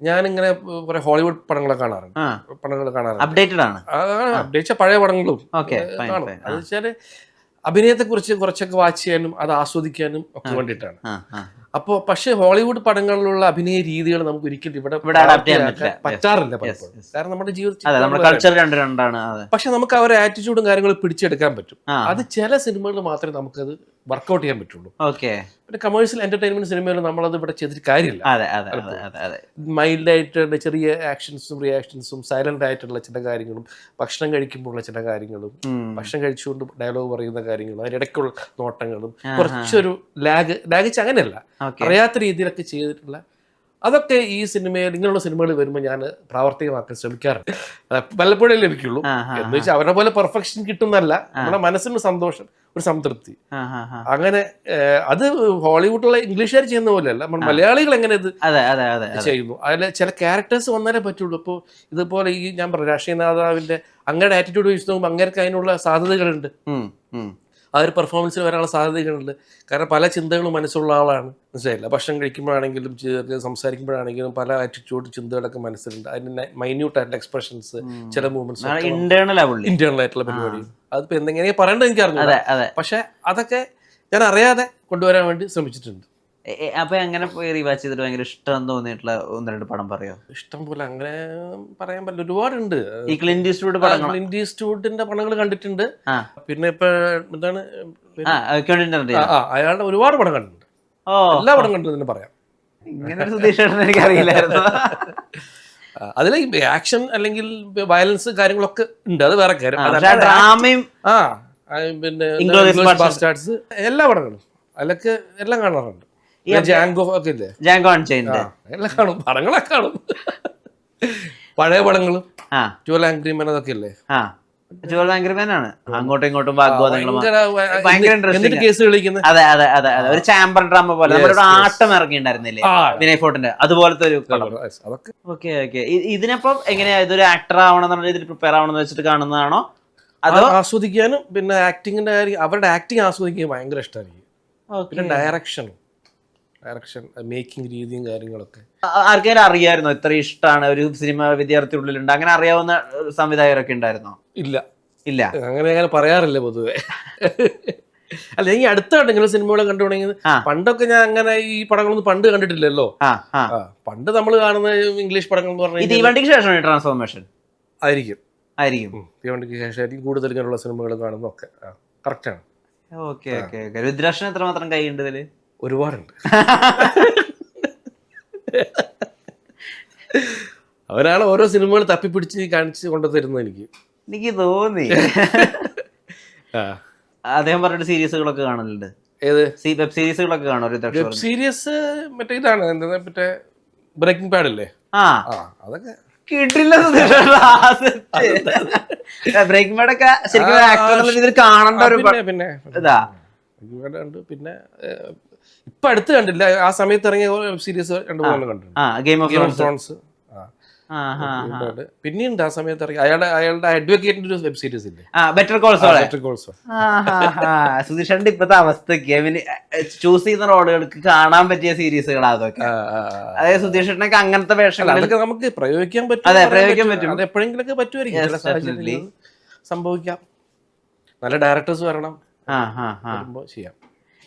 ഞാനിങ്ങനെ കുറെ ഹോളിവുഡ് പടങ്ങളൊക്കെ കാണാറുണ്ട്. അപ്ഡേറ്റഡ് ആണ്. അപ്ഡേറ്റ് പഴയ പടങ്ങളും ഓക്കെ, കാണും. അത് വെച്ചാല് അഭിനയത്തെ കുറിച്ച് കുറച്ചൊക്കെ വാച്ച് ചെയ്യാനും അത് ആസ്വദിക്കാനും ഒക്കെ വേണ്ടിയിട്ടാണ്. അപ്പോൾ പക്ഷേ ഹോളിവുഡ് പടങ്ങളിലുള്ള അഭിനയ രീതികൾ നമുക്ക് ഒരിക്കലും ഇവിടെ പറ്റാറില്ല പലപ്പോഴും. കാരണം നമ്മുടെ ജീവിതത്തിൽ പക്ഷെ നമുക്ക് അവരുടെ ആറ്റിറ്റ്യൂഡും കാര്യങ്ങളും പിടിച്ചെടുക്കാൻ പറ്റും. അത് ചില സിനിമകളിൽ മാത്രമേ നമുക്കത് വർക്ക്ഔട്ട് ചെയ്യാൻ പറ്റുള്ളൂ. പിന്നെ കമേഴ്ഷ്യൽ എന്റർടൈൻമെന്റ് സിനിമയിൽ നമ്മളത് ഇവിടെ ചെയ്തിട്ട് കാര്യമില്ല. മൈൽഡായിട്ടുള്ള ചെറിയ ആക്ഷൻസും റിയാക്ഷൻസും സൈലന്റ് ആയിട്ടുള്ള ചില കാര്യങ്ങളും ഭക്ഷണം കഴിക്കുമ്പോഴുള്ള ചില കാര്യങ്ങളും ഭക്ഷണം കഴിച്ചുകൊണ്ട് ഡയലോഗ് പറയുന്ന കാര്യങ്ങളും അതിനിടയ്ക്കുള്ള നോട്ടങ്ങളും കുറച്ചൊരു ലാഗ് അങ്ങനെയല്ല, അറിയാത്ത രീതിയിലൊക്കെ ചെയ്തിട്ടുള്ള അതൊക്കെ ഈ സിനിമയിൽ ഇങ്ങനെയുള്ള സിനിമകൾ വരുമ്പോൾ ഞാൻ പ്രാവർത്തികമാക്കാൻ ശ്രമിക്കാറുണ്ട്. പലപ്പോഴേ ലഭിക്കുള്ളൂ. എന്ന് വെച്ചാൽ അവരുടെ പോലെ പെർഫെക്ഷൻ കിട്ടുന്നല്ല, നമ്മുടെ മനസ്സിന് സന്തോഷം, ഒരു സംതൃപ്തി. അങ്ങനെ അത് ഹോളിവുഡിലുള്ള ഇംഗ്ലീഷുകാർ ചെയ്യുന്ന പോലെയല്ല, നമ്മൾ മലയാളികൾ എങ്ങനെ ഇത് ചെയ്യുന്നു. അതിൽ ചില ക്യാരക്ടേഴ്സ് വന്നാലേ പറ്റുള്ളൂ. ഇപ്പോൾ ഇതുപോലെ ഈ ഞാൻ പറഞ്ഞു രാഷ്ട്രീയ നേതാവിന്റെ അങ്ങയുടെ ആറ്റിറ്റ്യൂഡ് വെച്ച് നോക്കുമ്പോൾ അങ്ങേർക്ക് അതിനുള്ള സാധ്യതകളുണ്ട്. ആ ഒരു പെർഫോമൻസിൽ വരാനുള്ള സാധ്യതകളുണ്ട്. കാരണം പല ചിന്തകളും മനസ്സുള്ള ആളാണ്, മനസ്സിലായില്ല. ഭക്ഷണം കഴിക്കുമ്പോഴാണെങ്കിലും സംസാരിക്കുമ്പോഴാണെങ്കിലും പല ആറ്റിറ്റ്യൂഡ് ചിന്തകളൊക്കെ മനസ്സിലുണ്ട്. അതിന് മൈന്യൂട്ട് ആയിട്ടുള്ള എക്സ്പ്രഷൻസ്, ചില മൂവ്മെന്റ്സ്, ഇന്റേണൽ ആയിട്ടുള്ള പരിപാടി. അതിപ്പോ എന്തെങ്കിലും പറയേണ്ടത് എനിക്ക് അറിഞ്ഞു. പക്ഷെ അതൊക്കെ ഞാൻ അറിയാതെ കൊണ്ടുവരാൻ വേണ്ടി ശ്രമിച്ചിട്ടുണ്ട്. അപ്പൊ എങ്ങനെ പോയി റീവാച്ച് ചെയ്തിട്ട് ഭയങ്കര ഇഷ്ടം തോന്നിയിട്ടുള്ള 1-2 പടം പറയോ? ഇഷ്ടം പോലെ അങ്ങനെ പറയാൻ പറ്റില്ല, ഒരുപാടുണ്ട്. ഈ ക്ലിന്റ് ഈസ്റ്റ്വുഡിന്റെ പടങ്ങൾ കണ്ടിട്ടുണ്ട്. പിന്നെ ഇപ്പൊ എന്താണ് അയാളുടെ ഒരുപാട് പടം കണ്ടിട്ടുണ്ട്. എല്ലാ പടം കണ്ടു തന്നെ പറയാം. എനിക്കറിയില്ലായിരുന്നു. അതിൽ ആക്ഷൻ അല്ലെങ്കിൽ വയലൻസ് കാര്യങ്ങളൊക്കെ ഉണ്ട്, അത് വേറെ കാര്യം. പിന്നെ എല്ലാ പടങ്ങളും അതിലൊക്കെ എല്ലാം കാണാറുണ്ട്. ജാങ്കോ ഒക്കെ ഇല്ലേ, എല്ലാം കാണും, പടങ്ങളൊക്കെ കാണും. പഴയ പടങ്ങളും 12 Angry Men അതൊക്കെ ഇല്ലേ, അങ്ങോട്ടും ഇങ്ങോട്ടും കേസ് കളിക്കുന്നത്. ഒരു ചാമ്പർ ഡ്രാമ പോലെ ആട്ടം ഇറങ്ങിണ്ടായിരുന്നില്ലേ വിനയ് ഫോർട്ടിന്റെ, അതുപോലത്തെ ഒരു. ഇതിനപ്പം എങ്ങനെയാ, ഇതൊരു ആക്ടർ ആവണം ഇതിൽ പ്രിപ്പയർ ആവണം വെച്ചിട്ട് കാണുന്നതാണോ അതോ ആസ്വദിക്കാനും പിന്നെ ആക്ടിങ്ങിന്റെ കാര്യം, അവരുടെ ആക്ടിങ് ആസ്വദിക്കാൻ ഭയങ്കര ഇഷ്ടമായിരിക്കും. പിന്നെ ഡയറക്ഷൻ മേക്കിംഗ് രീതിയും കാര്യങ്ങളൊക്കെ. ആർക്കെങ്കിലും അറിയായിരുന്നോ ഇത്ര ഇഷ്ടമാണ് ഒരു സിനിമ വിദ്യാർത്ഥി ഉള്ളിലുണ്ട്, അങ്ങനെ അറിയാവുന്ന സംവിധായകരൊക്കെ ഉണ്ടായിരുന്നോ? ഇല്ല അങ്ങനെ പറയാറില്ല പൊതുവെ. അല്ല, ഈ അടുത്തായിട്ടെങ്കിലും സിനിമകളെ കണ്ടു തുടങ്ങിയത്. പണ്ടൊക്കെ ഞാൻ അങ്ങനെ ഈ പടങ്ങളൊന്നും പണ്ട് കണ്ടിട്ടില്ലല്ലോ. പണ്ട് നമ്മൾ കാണുന്ന ഇംഗ്ലീഷ് പടങ്ങൾ എന്ന് പറഞ്ഞാൽ തീവണ്ടിക്ക് ശേഷം ട്രാൻസ്ഫോർമേഷൻ ആയിരിക്കും. തീവണ്ടിക്ക് ശേഷമായിരിക്കും കൂടുതൽ ഇങ്ങനെയുള്ള സിനിമകൾ കാണുന്നതൊക്കെ. കറക്റ്റാണ്. രുദ്രാക്ഷന് എത്രമാത്രം കൈയുണ്ട് ഇതില്? ഒരുപാടുണ്ട്. അവരാണ് ഓരോ സിനിമകൾ തപ്പിപ്പിടിച്ച് കാണിച്ച് കൊണ്ടുതരുന്നത്. എനിക്ക് തോന്നി. അദ്ദേഹം പറഞ്ഞിട്ട് സീരീസുകളൊക്കെ കാണലുണ്ട്. ഏത് വെബ് സീരീസുകളൊക്കെ കാണും? വെബ് സീരീസ് മറ്റേ ഇതാണ്, എന്താ മറ്റേ ബ്രേക്കിംഗ് ബാഡ് അല്ലേ, അതൊക്കെ കിട്ടില്ല. ബ്രേക്കിംഗ് ബാഡ് ഒക്കെ ശരിക്കും ആക്ടർ കാണേണ്ട ഒരു പിന്നെ പിന്നെ ഇപ്പൊ അടുത്ത് കണ്ടില്ല, ആ സമയത്ത് ഇറങ്ങിയ വെബ് സീരീസ് 2-3 കണ്ടിട്ടുണ്ട്. ഗെയിം ഓഫ് ത്രോൺസ് പിന്നെയുണ്ട് ആ സമയത്ത് ഇറങ്ങി അയാളുടെ അഡ്വക്കേറ്റിന്റെ ഒരു വെബ് സീരീസ് ഇല്ലേ, ബെറ്റർ കോൾ സോൾ. സുധീഷന്റെ ഇപ്പത്തെ അവസ്ഥക്ക് ചൂസ് ചെയ്യുന്ന റോളുകൾക്ക് കാണാൻ പറ്റിയ സീരീസുകൾ അതൊക്കെ. അതായത് സുധീഷനൊക്കെ അങ്ങനത്തെ വേഷങ്ങളൊക്കെ നമുക്ക് പ്രയോഗിക്കാൻ പറ്റും. അത് എപ്പോഴെങ്കിലൊക്കെ പറ്റുമായിരിക്കും, സംഭവിക്കാം. നല്ല ഡയറക്ടേഴ്സ് വരണം, ചെയ്യാം.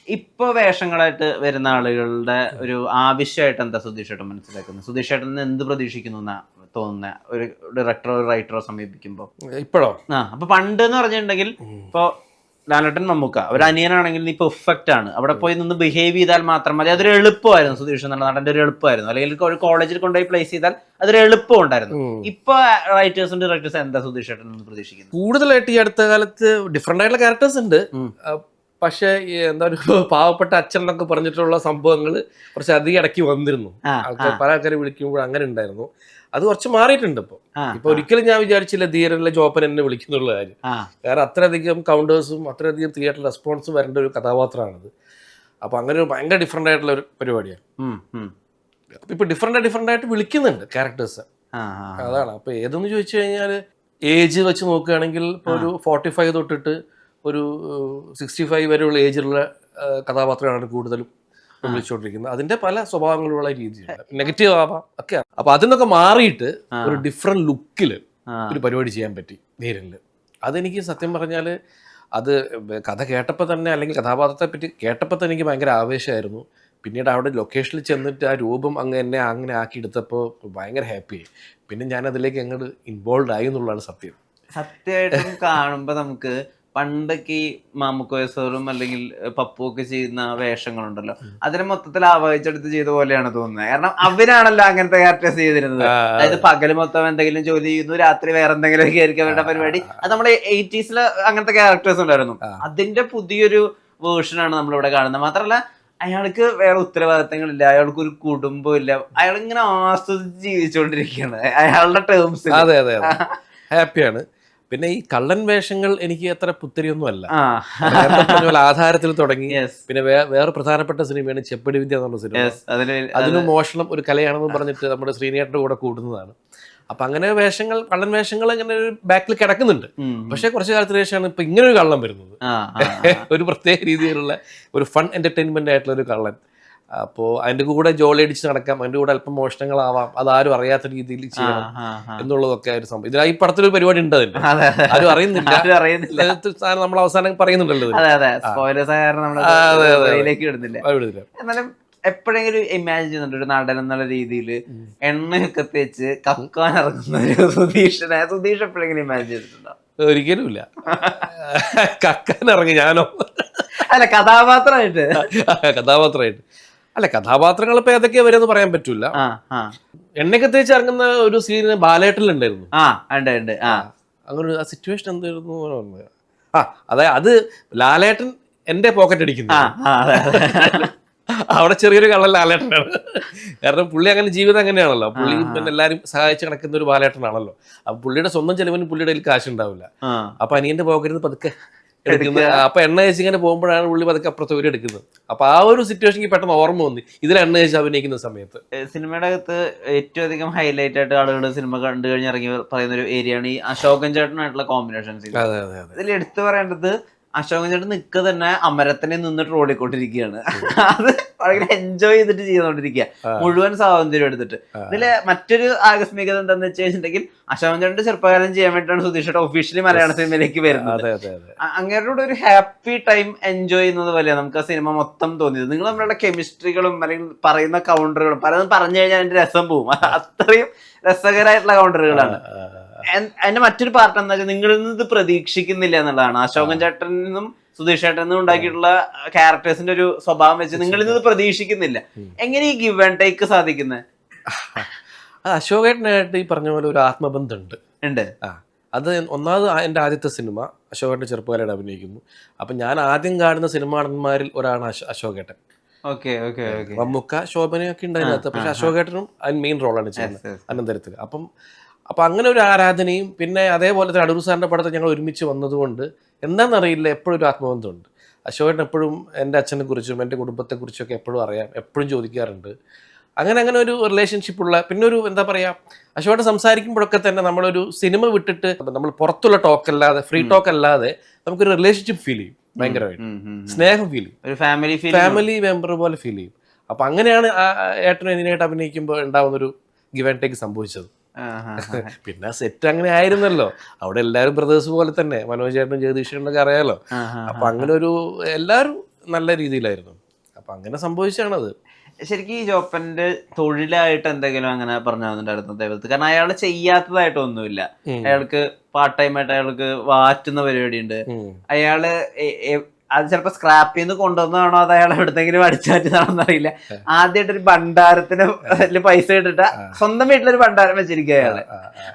ഇപ്പൊ വേഷങ്ങളായിട്ട് വരുന്ന ആളുകളുടെ ഒരു ആവശ്യമായിട്ട് എന്താ സുധീഷേട്ടൻ മനസ്സിലാക്കുന്നത്? സുധീഷേട്ടൻ എന്ത് പ്രതീക്ഷിക്കുന്നു എന്നാ തോന്നുന്ന ഒരു ഡയറക്ടറോ റൈറ്ററോ സമീപിക്കുമ്പോ? ഇപ്പോഴോ? അപ്പൊ പണ്ട് എന്ന് പറഞ്ഞിട്ടുണ്ടെങ്കിൽ ഇപ്പൊ ലാലേട്ടൻ, മമ്മൂക്ക, ഒരു അനിയനാണെങ്കിൽ നീ പെർഫെക്റ്റ് ആണ്, അവിടെ പോയി നിന്ന് ബിഹേവ് ചെയ്താൽ മാത്രം മതി, അതൊരു എളുപ്പമായിരുന്നു. സുധീഷ് എന്നുള്ള നടന്റെ ഒരു എളുപ്പമായിരുന്നു. അല്ലെങ്കിൽ ഒരു കോളേജിൽ കൊണ്ടുപോയി പ്ലേസ് ചെയ്താൽ അതൊരു എളുപ്പം ഉണ്ടായിരുന്നു. ഇപ്പൊ റൈറ്റേഴ്സും ഡയറക്ടേഴ്സും എന്താ സുധീഷ് ഏട്ടൻ പ്രതീക്ഷിക്കുന്നത്? കൂടുതലായിട്ട് ഈ അടുത്ത കാലത്ത് ഡിഫറെന്റ് ആയിട്ടുള്ള ക്യാരക്ടേഴ്സ് ഉണ്ട്. പക്ഷെ എന്താ ഒരു പാവപ്പെട്ട അച്ഛൻ എന്നൊക്കെ പറഞ്ഞിട്ടുള്ള സംഭവങ്ങൾ കുറച്ച് അധികം ഇടയ്ക്ക് വന്നിരുന്നു. പല ആൾക്കാരെ വിളിക്കുമ്പോൾ അങ്ങനെ ഉണ്ടായിരുന്നു. അത് കുറച്ച് മാറിയിട്ടുണ്ട് ഇപ്പൊ ഒരിക്കലും ഞാൻ വിചാരിച്ചില്ല ധീരനിലെ ജോപ്പൻ എന്നെ വിളിക്കുന്നുള്ള കാര്യം. കാരണം അത്രയധികം കൗണ്ടേഴ്സും അത്രയധികം തിയേറ്റർ റെസ്പോൺസും വരേണ്ട ഒരു കഥാപാത്രമാണത്. അപ്പൊ അങ്ങനെ ഒരു ഭയങ്കര ഡിഫറെന്റ് ആയിട്ടുള്ള ഒരു പരിപാടിയാണ്. അപ്പൊ ഇപ്പൊ ഡിഫറെന്റ് ആയിട്ട് വിളിക്കുന്നുണ്ട് ക്യാരക്ടേഴ്സ്. അതാണ്. അപ്പൊ ഏതെന്ന് ചോദിച്ചു കഴിഞ്ഞാൽ ഏജ് വെച്ച് നോക്കുകയാണെങ്കിൽ ഇപ്പൊ ഒരു 45 തൊട്ടിട്ട് ഒരു 65 വരെയുള്ള ഏജിലുള്ള കഥാപാത്രമാണ് കൂടുതലും വിളിച്ചുകൊണ്ടിരിക്കുന്നത്. അതിന്റെ പല സ്വഭാവങ്ങളുള്ള രീതിയുണ്ട്, നെഗറ്റീവ് ആവാം ഒക്കെ. അപ്പൊ അതിനൊക്കെ മാറിയിട്ട് ഒരു ഡിഫറെന്റ് ലുക്കില് ഒരു പരിപാടി ചെയ്യാൻ പറ്റി നേരില്. അതെനിക്ക് സത്യം പറഞ്ഞാൽ അത് കഥ കേട്ടപ്പോൾ തന്നെ, അല്ലെങ്കിൽ കഥാപാത്രത്തെ പറ്റി കേട്ടപ്പോൾ തന്നെ എനിക്ക് ഭയങ്കര ആവേശമായിരുന്നു. പിന്നീട് അവിടെ ലൊക്കേഷനിൽ ചെന്നിട്ട് ആ രൂപം എന്നെ അങ്ങനെ ആക്കിയെടുത്തപ്പോൾ ഭയങ്കര ഹാപ്പിയായി. പിന്നെ ഞാൻ അതിലേക്ക് അങ്ങോട്ട് ഇൻവോൾവ് ആയി എന്നുള്ളതാണ് സത്യം. സത്യമായിട്ടും കാണുമ്പോൾ നമുക്ക് പണ്ടൊക്കെ ഈ മാമുക്കോയ സാറും അല്ലെങ്കിൽ പപ്പു ഒക്കെ ചെയ്യുന്ന വേഷങ്ങളുണ്ടല്ലോ, അതിനെ മൊത്തത്തിൽ ആവാഹിച്ചെടുത്ത് ചെയ്ത പോലെയാണ് തോന്നുന്നത്. കാരണം അവരാണല്ലോ അങ്ങനത്തെ ക്യാരക്ടേഴ്സ് ചെയ്തിരുന്നത്. അതായത് പകല് മൊത്തം എന്തെങ്കിലും ജോലി ചെയ്യുന്നു, രാത്രി വേറെ എന്തെങ്കിലും ഒക്കെ ആയിരിക്കും അവരുടെ പരിപാടി. അത് നമ്മുടെ 80s അങ്ങനത്തെ ക്യാരക്ടേഴ്സ് ഉണ്ടായിരുന്നു. അതിന്റെ പുതിയൊരു വേർഷനാണ് നമ്മളിവിടെ കാണുന്നത്. മാത്രമല്ല അയാൾക്ക് വേറെ ഉത്തരവാദിത്തങ്ങളില്ല, അയാൾക്ക് ഒരു കുടുംബം ഇല്ല, അയാൾ ഇങ്ങനെ ആസ്വദിച്ച് ജീവിച്ചുകൊണ്ടിരിക്കുകയാണ് അയാളുടെ ടേംസ്. അതെ അതെ അതെ, ഹാപ്പിയാണ്. പിന്നെ ഈ കള്ളൻ വേഷങ്ങൾ എനിക്ക് അത്ര പുത്തരിയൊന്നും അല്ല. ആധാരത്തിൽ തുടങ്ങി, പിന്നെ വേറെ പ്രധാനപ്പെട്ട സിനിമയാണ് ചെപ്പടി വിദ്യ എന്നുള്ള സിനിമ. അതിന് മോഷണം ഒരു കലയാണെന്ന് പറഞ്ഞിട്ട് നമ്മുടെ ശ്രീനിയേട്ടന്റെ കൂടെ കൂടുന്നതാണ്. അപ്പൊ അങ്ങനെ വേഷങ്ങൾ, കള്ളൻ വേഷങ്ങൾ അങ്ങനെ ഒരു ബാക്കിൽ കിടക്കുന്നുണ്ട്. പക്ഷെ കുറച്ചു കാലത്തിന് ശേഷമാണ് ഇപ്പൊ ഇങ്ങനെ ഒരു കള്ളൻ വരുന്നത്. ഒരു പ്രത്യേക രീതിയിലുള്ള ഒരു ഫൺ എന്റർടൈൻമെന്റ് ആയിട്ടുള്ള ഒരു കള്ളൻ. അപ്പോൾ അതിന്റെ കൂടെ ജോലി അടിച്ച് നടക്കാം, അതിന്റെ കൂടെ അല്പം മോഷണങ്ങളാവാം, അതാരും അറിയാത്ത രീതിയിൽ ചെയ്യണം എന്നുള്ളതൊക്കെ ഒരു സംഭവം. ഇതിൽ ഈ പടത്തിലൊരു പരിപാടി ഉണ്ട്, അതിന്റെ ആരും അറിയുന്നില്ല. നമ്മൾ അവസാനം പറയുന്നുണ്ടല്ലോ. എന്നാലും എപ്പോഴെങ്കിലും ഇമാജിൻ ചെയ്യുന്നുണ്ട് ഒരു നടൻ എന്നുള്ള രീതിയിൽ എണ്ണയൊക്കെ തേച്ച് കക്കാൻ ഇറങ്ങുന്ന ഒരു സുധീഷ് എപ്പോഴെങ്കിലും ഇമാജിൻ ചെയ്തിട്ടുണ്ടോ? ഒരിക്കലും ഇല്ല. കക്കാൻ ഇറങ്ങി ഞാനോ? അല്ല, കഥാപാത്രമായിട്ട് അല്ല, കഥാപാത്രങ്ങൾ ഇപ്പൊ ഏതൊക്കെയാ വരെയെന്ന് പറയാൻ പറ്റൂല. എണ്ണയൊക്കെ തേച്ച് ഇറങ്ങുന്ന ഒരു സീന് ബാലേട്ടനിലുണ്ടായിരുന്നു. അങ്ങനെ ഒരു സിറ്റുവേഷൻ എന്തായിരുന്നു? അതായത് അത് ലാലേട്ടൻ എന്റെ പോക്കറ്റ് അടിക്കുന്നു. അവിടെ ചെറിയൊരു കള്ളൻ ലാലേട്ടനാണ്. കാരണം പുള്ളി അങ്ങനെ ജീവിതം അങ്ങനെയാണല്ലോ. പുള്ളി പിന്നെ എല്ലാരും സഹായിച്ച് കിടക്കുന്ന ഒരു ബാലേട്ടനാണല്ലോ. അപ്പൊ പുള്ളിയുടെ സ്വന്തം ചെലവിന് പുള്ളിയുടെ കയ്യിൽ കാശ് ഉണ്ടാവില്ല. അപ്പൊ അനിയന്റെ പോക്കറ്റിൽ പതുക്കെ എടുക്കുന്നത്. അപ്പൊ എണ്ണ കഴിച്ച് ഇങ്ങനെ പോകുമ്പോഴാണ് പുള്ളി പതുക്കെ അപ്പുറത്ത് ഒരു എടുക്കുന്നത്. അപ്പൊ ആ ഒരു സിറ്റുവേഷൻ പെട്ടെന്ന് ഓർമ്മ വന്നു ഇതിൽ എണ്ണ കഴിച്ച് അഭിനയിക്കുന്ന സമയത്ത്. സിനിമയുടെ അകത്ത് ഏറ്റവും അധികം ഹൈലൈറ്റ് ആയിട്ട് ആളുകൾ സിനിമ കണ്ടു കഴിഞ്ഞ് ഇറങ്ങി പറയുന്ന ഒരു ഏരിയയാണ് ഈ അശോകൻ ചേട്ടനായിട്ടുള്ള കോമ്പിനേഷൻസ്. ഇതിൽ എടുത്തു പറയേണ്ടത് അശോകൻ ചേട്ടൻ നിൽക്കുക തന്നെ അമരത്തിനെ നിന്നിട്ട് ഓടിക്കൊണ്ടിരിക്കുകയാണ്. അത് വളരെ എൻജോയ് ചെയ്തിട്ട് ചെയ്തുകൊണ്ടിരിക്കുക, മുഴുവൻ സ്വാതന്ത്ര്യം എടുത്തിട്ട്. ഇതില് മറ്റൊരു ആകസ്മികത എന്താന്ന് വെച്ച് കഴിഞ്ഞിട്ടുണ്ടെങ്കിൽ അശോകൻ ചേട്ടന്റെ ചെറുപ്പകാലം ചെയ്യാൻ വേണ്ടിയിട്ടാണ് സുധീഷേട്ട ഒഫീഷ്യലി മലയാള സിനിമയിലേക്ക് വരുന്നത്. അങ്ങേരുടെ ഒരു ഹാപ്പി ടൈം എൻജോയ് ചെയ്യുന്നത് പോലെയാണ് നമുക്ക് ആ സിനിമ മൊത്തം തോന്നിയത്. നിങ്ങൾ നമ്മളുടെ കെമിസ്ട്രികളും അല്ലെങ്കിൽ പറയുന്ന കൗണ്ടറുകളും പലതും പറഞ്ഞു കഴിഞ്ഞാൽ അതിന്റെ രസം പോവും. അത്രയും രസകരമായിട്ടുള്ള കൗണ്ടറുകളാണ്. അതിന്റെ മറ്റൊരു പാർട്ട് എന്താ വെച്ചാൽ നിങ്ങളിൽ നിന്ന് ഇത് പ്രതീക്ഷിക്കുന്നില്ല എന്നുള്ളതാണ്. അശോകൻ ചേട്ടനും സുധീഷ് ചേട്ടനും ഉണ്ടാക്കിയിട്ടുള്ള ക്യാരക്ടേഴ്സിന്റെ ഒരു സ്വഭാവം വെച്ച് നിങ്ങളിൽ നിന്ന് പ്രതീക്ഷിക്കുന്നില്ല. എങ്ങനെ ഈ ഗിവ് ആൻഡ് ടേക്ക് സാധിക്കുന്നത്? അശോകേട്ടനായിട്ട് ഈ പറഞ്ഞ പോലെ ഒരു ആത്മബന്ധമുണ്ട്. അത് ഒന്നാമത് എൻ്റെ ആദ്യത്തെ സിനിമ അശോകേട്ടൻ ചെറുപ്പക്കാരായിട്ട് അഭിനയിക്കുന്നു. അപ്പൊ ഞാൻ ആദ്യം കാണുന്ന സിനിമാ നടന്മാരിൽ ഒരാളാണ് അശോകേട്ടൻ. മമ്മൂക്ക, ശോഭനയൊക്കെ ഉണ്ടായിരുന്നത്. പക്ഷെ അശോകേട്ടനും അതിന് മെയിൻ റോളാണ് ചെയ്യുന്നത് അനന്തരത്തിൽ. അപ്പം അങ്ങനെ ഒരു ആരാധനയും പിന്നെ അതേപോലെ തന്നെ അടൂർ സാറിൻ്റെ പടത്തിൽ ഞങ്ങൾ ഒരുമിച്ച് വന്നതുകൊണ്ട് എന്താണെന്നറിയില്ല എപ്പോഴും ഒരു ആത്മബന്ധമുണ്ട്. അശോകൻ എപ്പോഴും എൻ്റെ അച്ഛനെ കുറിച്ചും എൻ്റെ കുടുംബത്തെക്കുറിച്ചൊക്കെ എപ്പോഴും അറിയാം, എപ്പോഴും ചോദിക്കാറുണ്ട്. അങ്ങനെ ഒരു റിലേഷൻഷിപ്പുള്ള പിന്നെ ഒരു എന്താ പറയുക, അശോകൻ സംസാരിക്കുമ്പോഴൊക്കെ തന്നെ നമ്മളൊരു സിനിമ വിട്ടിട്ട് നമ്മൾ പുറത്തുള്ള ടോക്ക് അല്ലാതെ, ഫ്രീ ടോക്ക് അല്ലാതെ നമുക്കൊരു റിലേഷൻഷിപ്പ് ഫീൽ ചെയ്യും, ഭയങ്കരമായിട്ട് സ്നേഹം ഫീൽ ചെയ്യും, ഒരു ഫാമിലി മെമ്പർ പോലെ ഫീൽ ചെയ്യും. അപ്പം അങ്ങനെയാണ് ഏട്ടനും ഇതിനായിട്ട് അഭിനയിക്കുമ്പോൾ ഉണ്ടാവുന്നൊരു ഗിവ് ആൻഡ് ടേക്ക് സംഭവിച്ചത്. പിന്നെ സെറ്റ് അങ്ങനെ ആയിരുന്നല്ലോ, അവിടെ എല്ലാവരും ബ്രദേഴ്സ് പോലെ തന്നെ, മനോജ് ചേട്ടനും ജഗദീഷേട്ടനൊക്കെ അറിയാലോ. അപ്പൊ അങ്ങനെ ഒരു എല്ലാവരും നല്ല രീതിയിലായിരുന്നു. അപ്പൊ അങ്ങനെ സംഭവിച്ചാണത്. ശരിക്കും ഈ ജോപ്പന്റെ തൊഴിലായിട്ട് എന്തെങ്കിലും അങ്ങനെ പറഞ്ഞിട്ടുണ്ടായിരുന്നു ദൈവത്ത്? കാരണം അയാൾ ചെയ്യാത്തതായിട്ടൊന്നുമില്ല. അയാൾക്ക് പാർട്ട് ടൈം ആയിട്ട് അയാൾക്ക് വാറ്റുന്ന പരിപാടി ഉണ്ട്. അയാള് അത് ചിലപ്പോ സ്ക്രാപ്പിൽ നിന്ന് കൊണ്ടുവന്നതാണോ അത് അയാൾ എവിടെന്നെങ്കിലും അടിച്ചു മാറ്റിയതാണോന്ന് അറിയില്ല. ആദ്യമായിട്ടൊരു ഭണ്ഡാരത്തിന് പൈസ ഇട്ടിട്ട് സ്വന്തം വീട്ടിലൊരു ഭണ്ഡാരം വെച്ചിരിക്കുക അയാള്.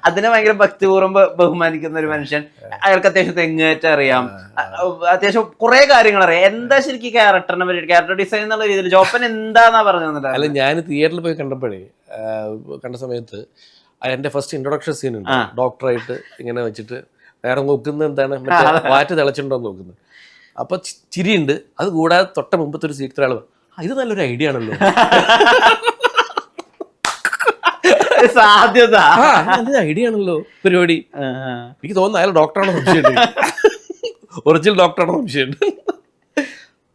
അതിനെ ഭയങ്കര ഭക്തിപൂർവ്വം ബഹുമാനിക്കുന്ന ഒരു മനുഷ്യൻ. അയാൾക്ക് അത്യാവശ്യം തെങ്ങേറ്റം അറിയാം, അത്യാവശ്യം കുറെ കാര്യങ്ങൾ അറിയാം. എന്താ ശരിക്കും ക്യാരക്ടറിനെ പറ്റി, ക്യാരക്ടർ ഡിസൈൻ എന്നുള്ള രീതിയിൽ ജോപ്പൻ എന്താന്നാ പറഞ്ഞു? അല്ല, ഞാൻ തിയേറ്ററിൽ പോയി കണ്ട സമയത്ത് എന്റെ ഫസ്റ്റ് ഇൻട്രൊഡക്ഷൻ സീൻ ഉണ്ട്. ഡോക്ടറായിട്ട് ഇങ്ങനെ വെച്ചിട്ട് വേറെ നോക്കുന്നത് എന്താണ്, മറ്റേ വാറ്റ് തിളച്ചിട്ടുണ്ടോ നോക്കുന്നത്. അപ്പൊ ചിരിയുണ്ട്. അത് കൂടാതെ തൊട്ട മുമ്പത്തെ ഒരു സീറ്റ് ഒരാൾ, ഇത് നല്ലൊരു ഐഡിയ ആണല്ലോ, സാധ്യത നല്ലൊരു ഐഡിയ ആണല്ലോ പരിപാടി. എനിക്ക് തോന്നുന്നു അയാൾ ഡോക്ടറാണോ സംശയമുണ്ട്, ഒറിജിനൽ ഡോക്ടറാണോ സംശയമുണ്ട്.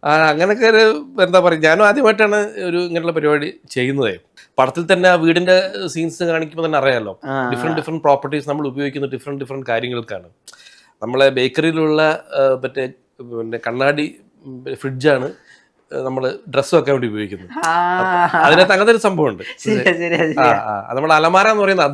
അങ്ങനൊക്കെ ഒരു എന്താ പറയുക, ഞാനും ആദ്യമായിട്ടാണ് ഒരു ഇങ്ങനെയുള്ള പരിപാടി ചെയ്യുന്നത്. പടത്തിൽ തന്നെ ആ വീടിന്റെ സീൻസ് കാണിക്കുമ്പോൾ തന്നെ അറിയാമല്ലോ, ഡിഫറെന്റ് പ്രോപ്പർട്ടീസ് നമ്മൾ ഉപയോഗിക്കുന്ന ഡിഫറെന്റ് കാര്യങ്ങൾക്കാണ്. നമ്മളെ ബേക്കറിയിലുള്ള പിന്നെ കണ്ണാടി ഫ്രിഡ്ജാണ് നമ്മൾ ഡ്രസ്സ് വെക്കാൻ വേണ്ടി ഉപയോഗിക്കുന്നത്. അതിനകത്ത് അങ്ങനത്തെ ഒരു സംഭവമുണ്ട്. ശരിയാ ശരിയാ നമ്മുടെ അലമാര എന്ന് പറയുന്നത്